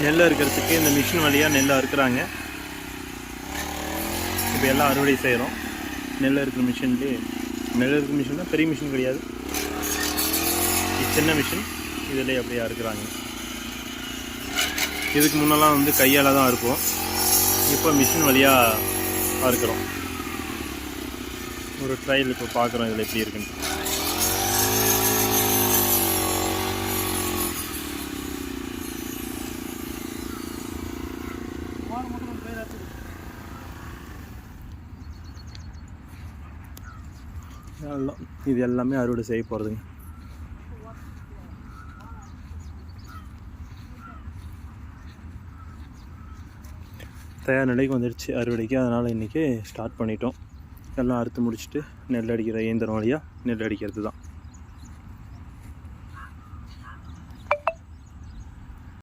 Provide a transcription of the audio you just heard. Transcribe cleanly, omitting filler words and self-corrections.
நெல் அறுக்கிறதுக்கு இந்த மிஷின் வழியாக நெல் அறுக்கிறாங்க. இப்போ எல்லாம் அறுவடை செய்கிறோம். நெல் அறுக்கிற மிஷின்லேயே நெல் அறுக்கிற மிஷின்னா பெரிய மிஷின் கிடையாது, இது சின்ன மிஷின். இதில் அப்படியே அறுக்கிறாங்க. இதுக்கு முன்னெல்லாம் வந்து கையால் தான் அறுப்போம், இப்போ மிஷின் வழியாக அறுக்கிறோம். ஒரு ட்ரையல் இப்போ பார்க்குறோம் இதில் எப்படி இருக்குன்னு. இது எல்லாமே அறுவடை செய்ய போகிறதுங்க. தயார் நிலைக்கு வந்துடுச்சு அறுவடைக்கு. அதனால் இன்றைக்கி ஸ்டார்ட் பண்ணிட்டோம். எல்லாம் அறுத்து முடிச்சுட்டு நெல் அடிக்கிற இயந்திரம் வழியாக நெல் அடிக்கிறது தான்.